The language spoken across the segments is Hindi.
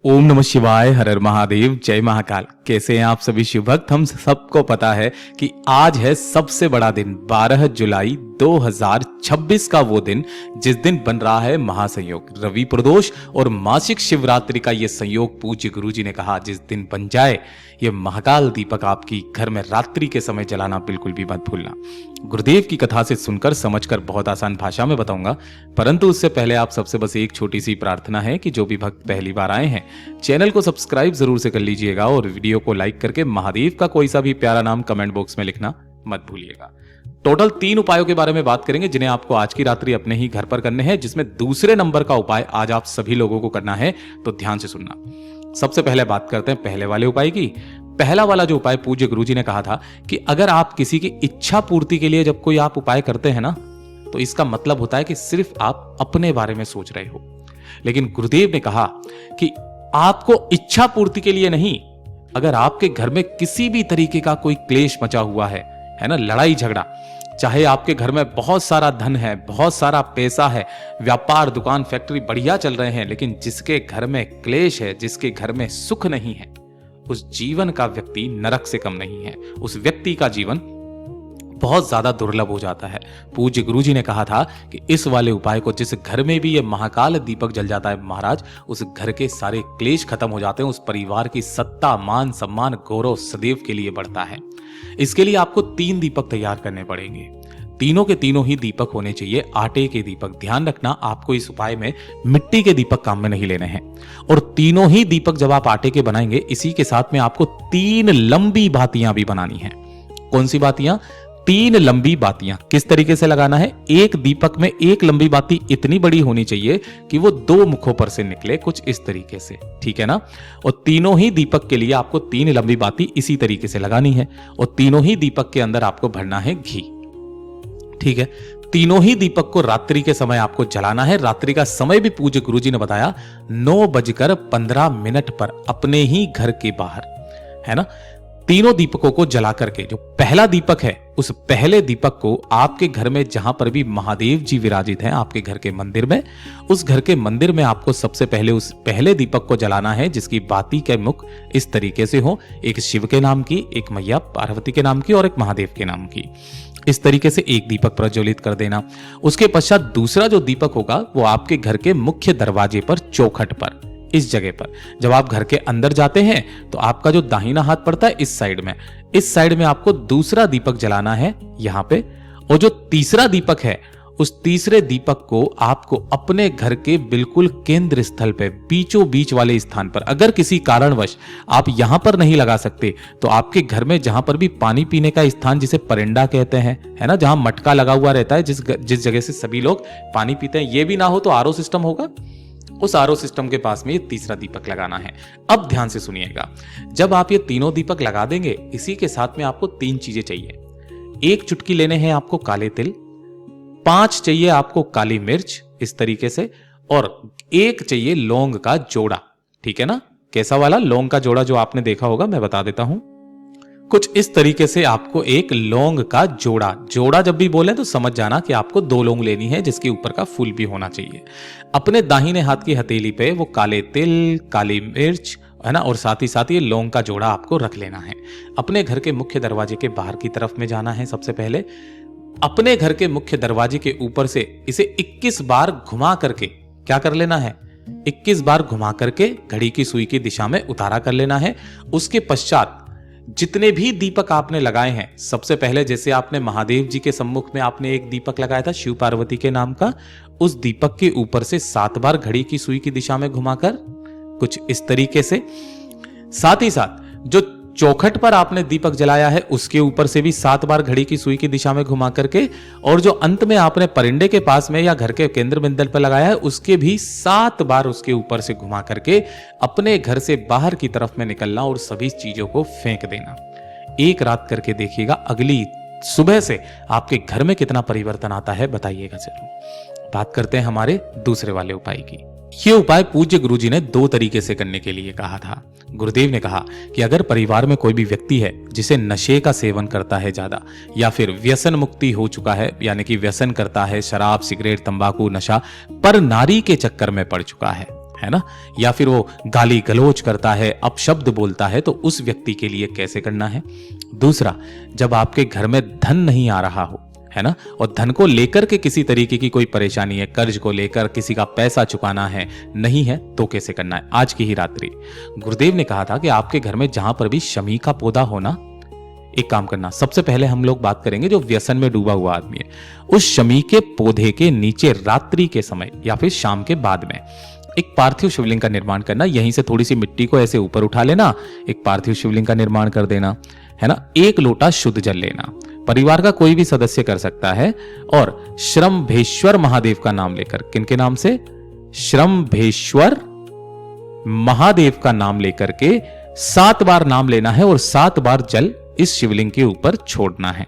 ओम नमः शिवाय, हर हर महादेव, जय महाकाल। कैसे हैं आप सभी शिव भक्त। हम सबको पता है कि आज है सबसे बड़ा दिन 12 जुलाई 2026 का वो दिन जिस दिन बन रहा है महासंयोग। रवि प्रदोष और मासिक शिवरात्रि का ये संयोग पूज्य गुरुजी ने कहा जिस दिन बन जाए ये महाकाल दीपक आपकी घर में रात्रि के समय जलाना बिल्कुल भी मत भूलना। गुरुदेव की कथा से सुनकर समझकर बहुत आसान भाषा में बताऊंगा, परंतु उससे पहले आप सबसे बस एक छोटी सी प्रार्थना है कि जो भी भक्त पहली बार आए हैं चैनल को सब्सक्राइब जरूर से कर लीजिएगा और वीडियो को लाइक करके महादेव का कोई सा भी प्यारा नाम कमेंट बॉक्स में लिखना मत भूलिएगा। टोटल 3 उपायों के बारे में बात करेंगे जिन्हें आपको आज की रात्रि अपने ही घर पर करने हैं, जिसमें दूसरे नंबर का उपाय आज आप सभी लोगों को करना है, तो ध्यान से सुनना। सबसे पहले बात करते हैं पहले वाले उपाय की। पहला वाला जो उपाय पूज्य गुरुजी ने कहा था कि अगर आप किसी की इच्छा पूर्ति के लिए जब कोई आप उपाय करते हैं ना, तो इसका मतलब होता है कि सिर्फ आप अपने बारे में सोच रहे हो। लेकिन गुरुदेव ने कहा कि आपको इच्छा पूर्ति के लिए नहीं, अगर आपके घर में किसी भी तरीके का कोई क्लेश मचा हुआ है ना, लड़ाई झगड़ा, चाहे आपके घर में बहुत सारा धन है, बहुत सारा पैसा है, व्यापार दुकान फैक्ट्री बढ़िया चल रहे हैं, लेकिन जिसके घर में क्लेश है, जिसके घर में सुख नहीं है, उस जीवन का व्यक्ति नरक से कम नहीं है। उस व्यक्ति का जीवन बहुत ज्यादा दुर्लभ हो जाता है। पूज्य गुरुजी ने कहा था कि इस वाले उपाय को जिस घर में भी ये महाकाल दीपक जल जाता है महाराज, उस घर के सारे क्लेश खत्म हो जाते हैं, उस परिवार की सत्ता मान सम्मान गौरव सदैव के लिए बढ़ता है। इसके लिए आपको 3 दीपक तैयार करने पड़ेंगे। तीनों के तीनों ही दीपक होने चाहिए आटे के दीपक। ध्यान रखना, आपको इस उपाय में मिट्टी के दीपक काम में नहीं लेने हैं। और तीनों ही दीपक जब आप आटे के बनाएंगे, इसी के साथ में आपको 3 लंबी बातियां भी बनानी है। कौन सी बातियां? 3 लंबी बातियां। किस तरीके से लगाना है? एक दीपक में एक लंबी बाती इतनी बड़ी होनी चाहिए कि वो 2 मुखों पर से निकले, कुछ इस तरीके से, ठीक है ना। और तीनों ही दीपक के लिए आपको 3 लंबी बाती इसी तरीके से लगानी है। और तीनों ही दीपक के अंदर आपको भरना है घी, ठीक है। तीनों ही दीपक को रात्रि के समय आपको जलाना है। रात्रि का समय भी पूज्य गुरुजी ने बताया 9:15 पर अपने ही घर के बाहर, है ना। तीनों दीपकों को जला करके, जो पहला दीपक है उस पहले दीपक को आपके घर में जहां पर भी महादेव जी विराजित हैं, आपके घर के मंदिर में, उस घर के मंदिर में आपको सबसे पहले उस पहले दीपक को जलाना है, जिसकी बाती के मुख इस तरीके से हो, एक शिव के नाम की, एक मैया पार्वती के नाम की और एक महादेव के नाम की। इस तरीके से एक दीपक प्रज्वलित कर देना। उसके पश्चात दूसरा जो दीपक होगा वो आपके घर के मुख्य दरवाजे पर, चौखट पर, इस जगह पर। जब आप घर के अंदर जाते हैं तो आपका जो दाहिना हाथ पड़ता है इस साइड में, इस साइड में आपको दूसरा दीपक जलाना है यहां पे। और जो तीसरा दीपक है उस तीसरे दीपक को आपको अपने घर के बिल्कुल केंद्र स्थल पे, बीचों बीच वाले स्थान पर, अगर किसी कारणवश आप यहां पर नहीं लगा सकते तो आपके घर में जहां पर भी पानी पीने का स्थान, जिसे परिंदा कहते हैं, है ना, जहां मटका लगा हुआ रहता है, जिस जगह से सभी लोग पानी पीते हैं, ये भी ना हो तो आरओ सिस्टम होगा, उस आरओ सिस्टम के पास में ये तीसरा दीपक लगाना है। अब ध्यान से सुनिएगा, जब आप ये तीनों दीपक लगा देंगे, इसी के साथ में आपको 3 चीजें चाहिए। 1 चुटकी लेने हैं आपको काले तिल, 5 चाहिए आपको काली मिर्च इस तरीके से, और 1 चाहिए लौंग का जोड़ा, ठीक है ना। कैसा वाला? लौंग का जोड़ा जो आपने देखा होगा, मैं बता देता हूं। कुछ इस तरीके से आपको एक लौंग का जोड़ा जब भी बोले तो समझ जाना कि आपको 2 लौंग लेनी है, जिसके ऊपर का फूल भी होना चाहिए। अपने दाहिने हाथ की हथेली पे वो काले तिल, काली मिर्च, है ना, और साथ ही साथ ये लौंग का जोड़ा आपको रख लेना है। अपने घर के मुख्य दरवाजे के बाहर की तरफ में जाना है। सबसे पहले अपने घर के मुख्य दरवाजे के ऊपर से इसे 21 बार घुमा करके क्या कर लेना है? 21 बार घुमा करके घड़ी की सुई की दिशा में उतारा कर लेना है। उसके पश्चात जितने भी दीपक आपने लगाए हैं, सबसे पहले जैसे आपने महादेव जी के सम्मुख में आपने एक दीपक लगाया था शिव पार्वती के नाम का, उस दीपक के ऊपर से 7 बार घड़ी की सुई की दिशा में घुमाकर, कुछ इस तरीके से। साथ ही साथ जो चौखट पर आपने दीपक जलाया है उसके ऊपर से भी 7 बार घड़ी की सुई की दिशा में घुमा करके, और जो अंत में आपने परिंदे के पास में या घर के केंद्र बिंदु पर लगाया है उसके भी 7 बार उसके ऊपर से घुमा करके अपने घर से बाहर की तरफ में निकलना और सभी चीजों को फेंक देना। 1 रात करके देखिएगा, अगली सुबह से आपके घर में कितना परिवर्तन आता है बताइएगा जरूर। बात करते हैं हमारे दूसरे वाले उपाय की। ये उपाय पूज्य गुरुजी ने 2 तरीके से करने के लिए कहा था। गुरुदेव ने कहा कि अगर परिवार में कोई भी व्यक्ति है जिसे नशे का सेवन करता है ज्यादा, या फिर व्यसन मुक्ति हो चुका है, यानी कि व्यसन करता है, शराब सिगरेट तंबाकू नशा, पर नारी के चक्कर में पड़ चुका है, है ना, या फिर वो गाली गलौज करता है, अपशब्द बोलता है, तो उस व्यक्ति के लिए कैसे करना है। दूसरा, जब आपके घर में धन नहीं आ रहा हो, है ना, और धन को लेकर के किसी तरीके की कोई परेशानी है, कर्ज को लेकर किसी का पैसा चुकाना है, नहीं है, तो कैसे करना है। आज की ही रात्रि गुरुदेव ने कहा था कि आपके घर में जहां पर भी शमी का पौधा होना, एक काम करना, सबसे पहले हम लोग बात करेंगे जो व्यसन में डूबा हुआ आदमी है, उस शमी के पौधे के नीचे रात्रि के समय या फिर शाम के बाद में एक पार्थिव शिवलिंग का निर्माण करना। यहीं से थोड़ी सी मिट्टी को ऐसे ऊपर उठा लेना, एक पार्थिव शिवलिंग का निर्माण कर देना, है ना। 1 लोटा शुद्ध जल लेना, परिवार का कोई भी सदस्य कर सकता है, और श्रम्भेश्वर महादेव का नाम लेकर, किनके नाम से, श्रम्भेश्वर महादेव का नाम लेकर के 7 बार नाम लेना है और 7 बार जल इस शिवलिंग के ऊपर छोड़ना है।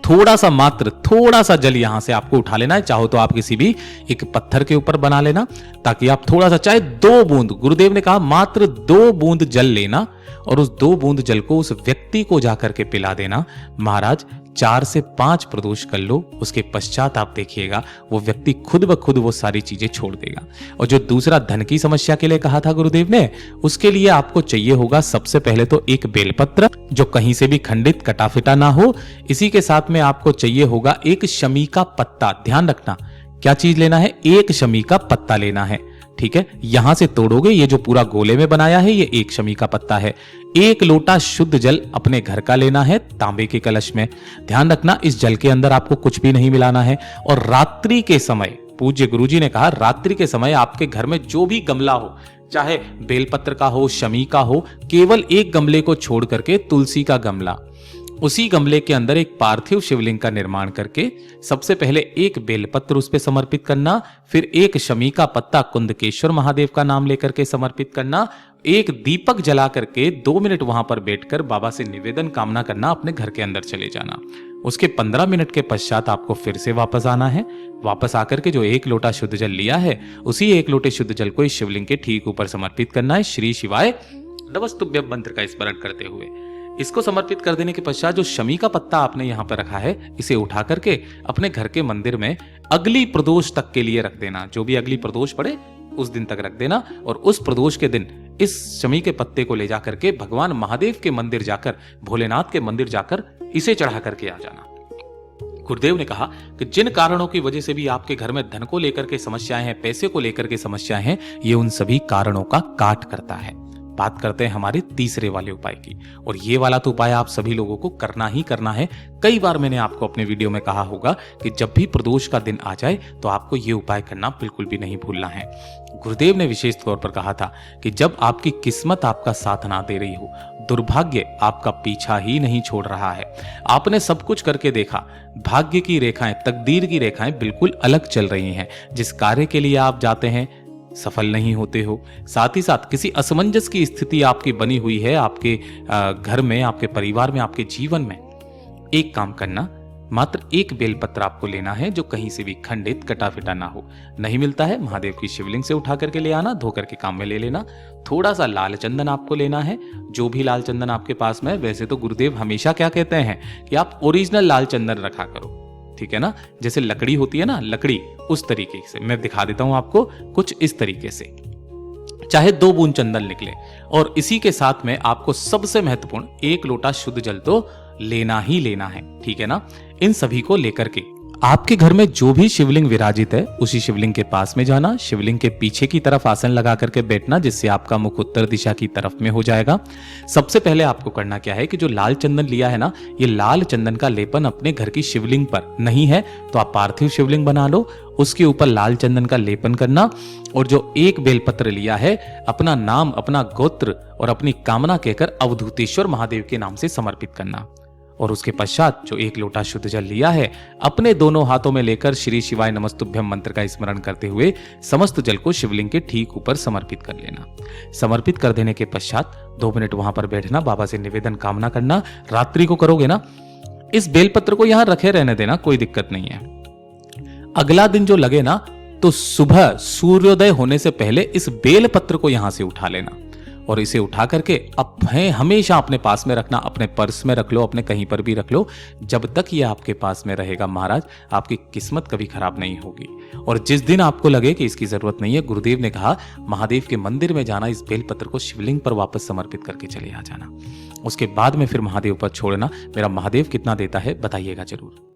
थोड़ा सा, मात्र थोड़ा सा जल यहां से आपको उठा लेना है। चाहो तो आप किसी भी एक पत्थर के ऊपर बना लेना, ताकि आप थोड़ा सा, चाहे 2 बूंद, गुरुदेव ने कहा मात्र 2 बूंद जल लेना, और उस 2 बूंद जल को उस व्यक्ति को जाकर के पिला देना। महाराज 4 से 5 प्रदोष कर लो, उसके पश्चात आप देखिएगा वो व्यक्ति खुद ब खुद वो सारी चीजें छोड़ देगा। और जो दूसरा धन की समस्या के लिए कहा था गुरुदेव ने, उसके लिए आपको चाहिए होगा सबसे पहले तो एक बेलपत्र जो कहीं से भी खंडित कटा फिटा ना हो। इसी के साथ में आपको चाहिए होगा एक शमी का पत्ता। ध्यान रखना क्या चीज लेना है, एक शमी का पत्ता लेना है, ठीक है। यहां से तोड़ोगे, ये जो पूरा गोले में बनाया है ये एक शमी का पत्ता है। 1 लोटा शुद्ध जल अपने घर का लेना है, तांबे के कलश में। ध्यान रखना इस जल के अंदर आपको कुछ भी नहीं मिलाना है। और रात्रि के समय, पूज्य गुरुजी ने कहा रात्रि के समय आपके घर में जो भी गमला हो, चाहे बेलपत्र का हो, शमी का हो, केवल एक गमले को छोड़ करके तुलसी का गमला, उसी गमले के अंदर एक पार्थिव शिवलिंग का निर्माण करके सबसे पहले एक बेलपत्र उस पे समर्पित करना, फिर एक शमी का पत्ता कुंदकेश्वर महादेव का नाम लेकर के समर्पित करना, एक दीपक जला करके 2 मिनट वहां पर बैठकर बाबा से निवेदन कामना करना, अपने घर के अंदर चले जाना। उसके 15 मिनट के पश्चात आपको फिर से वापस आना है। वापस आकर के जो 1 लोटा शुद्ध जल लिया है, उसी 1 लोटे शुद्ध जल को इस शिवलिंग के ठीक ऊपर समर्पित करना है। श्री शिवाय नमस्तुभ्यं मंत्र का स्मरण करते हुए इसको समर्पित कर देने के पश्चात जो शमी का पत्ता आपने यहाँ पर रखा है, इसे उठा करके अपने घर के मंदिर में अगली प्रदोष तक के लिए रख देना। जो भी अगली प्रदोष पड़े उस दिन तक रख देना, और उस प्रदोष के दिन इस शमी के पत्ते को ले जाकर के भगवान महादेव के मंदिर जाकर, भोलेनाथ के मंदिर जाकर इसे चढ़ा करके आ जाना। गुरुदेव ने कहा कि जिन कारणों की वजह से भी आपके घर में धन को लेकर के समस्याएं हैं, पैसे को लेकर के समस्याएं हैं, ये उन सभी कारणों का काट करता है। बात करते हैं हमारे तीसरे वाले उपाय की, और ये वाला तो उपाय आप सभी लोगों को करना ही करना है। कई बार मैंने आपको अपने वीडियो में कहा होगा कि जब भी प्रदोष का दिन आ जाए तो आपको ये उपाय करना बिल्कुल भी नहीं भूलना है। गुरुदेव ने विशेष तौर पर कहा था कि जब आपकी किस्मत आपका साथ ना दे रही हो, दुर्भाग्य आपका पीछा ही नहीं छोड़ रहा है, आपने सब कुछ करके देखा, भाग्य की रेखाएं, तकदीर की रेखाएं बिल्कुल अलग चल रही हैं, जिस कार्य के लिए आप जाते हैं सफल नहीं होते हो, साथ ही साथ किसी असमंजस की स्थिति आपकी बनी हुई है आपके घर में, आपके परिवार में, आपके जीवन में, एक काम करना, मात्र एक बेलपत्र आपको लेना है जो कहीं से भी खंडित कटा फिटा ना हो। नहीं मिलता है, महादेव की शिवलिंग से उठा करके ले आना, धो करके काम में ले लेना। थोड़ा सा लाल चंदन आपको लेना है, जो भी लाल चंदन आपके पास में। वैसे तो गुरुदेव हमेशा क्या कहते हैं कि आप ओरिजिनल लाल चंदन रखा करो, ठीक है ना, जैसे लकड़ी होती है ना, लकड़ी, उस तरीके से मैं दिखा देता हूं आपको, कुछ इस तरीके से, चाहे 2 बूंद चंदन निकले। और इसी के साथ में आपको सबसे महत्वपूर्ण 1 लोटा शुद्ध जल तो लेना ही लेना है, ठीक है ना। इन सभी को लेकर के आपके घर में जो भी शिवलिंग विराजित है उसी शिवलिंग के पास में जाना, शिवलिंग के पीछे की तरफ आसन लगा करके बैठना, जिससे आपका मुख उत्तर दिशा की तरफ में हो जाएगा। सबसे पहले आपको करना क्या है कि जो लाल चंदन लिया है ना, ये लाल चंदन का लेपन अपने घर की शिवलिंग पर नहीं है तो आप पार्थिव शिवलिंग बना लो, उसके ऊपर लाल चंदन का लेपन करना, और जो एक बेलपत्र लिया है अपना नाम, अपना गोत्र और अपनी कामना कहकर अवधूतेश्वर महादेव के नाम से समर्पित करना। और उसके पश्चात जो 1 लोटा शुद्ध जल लिया है अपने दोनों हाथों में लेकर श्री शिवाय नमस्तुभ्यं मंत्र का स्मरण करते हुए समस्त जल को शिवलिंग के ठीक ऊपर समर्पित कर लेना। समर्पित कर देने के पश्चात 2 मिनट वहां पर बैठना, बाबा से निवेदन कामना करना। रात्रि को करोगे ना, इस बेलपत्र को यहां रखे रहने देना, कोई दिक्कत नहीं है। अगला दिन जो लगे ना, तो सुबह सूर्योदय होने से पहले इस बेलपत्र को यहां से उठा लेना, और इसे उठा करके अब है हमेशा अपने पास में रखना, अपने पर्स में रख लो, अपने कहीं पर भी रख लो। जब तक ये आपके पास में रहेगा महाराज, आपकी किस्मत कभी खराब नहीं होगी। और जिस दिन आपको लगे कि इसकी जरूरत नहीं है, गुरुदेव ने कहा महादेव के मंदिर में जाना, इस बेलपत्र को शिवलिंग पर वापस समर्पित करके चले आ जाना। उसके बाद में फिर महादेव पर छोड़ना। मेरा महादेव कितना देता है बताइएगा जरूर।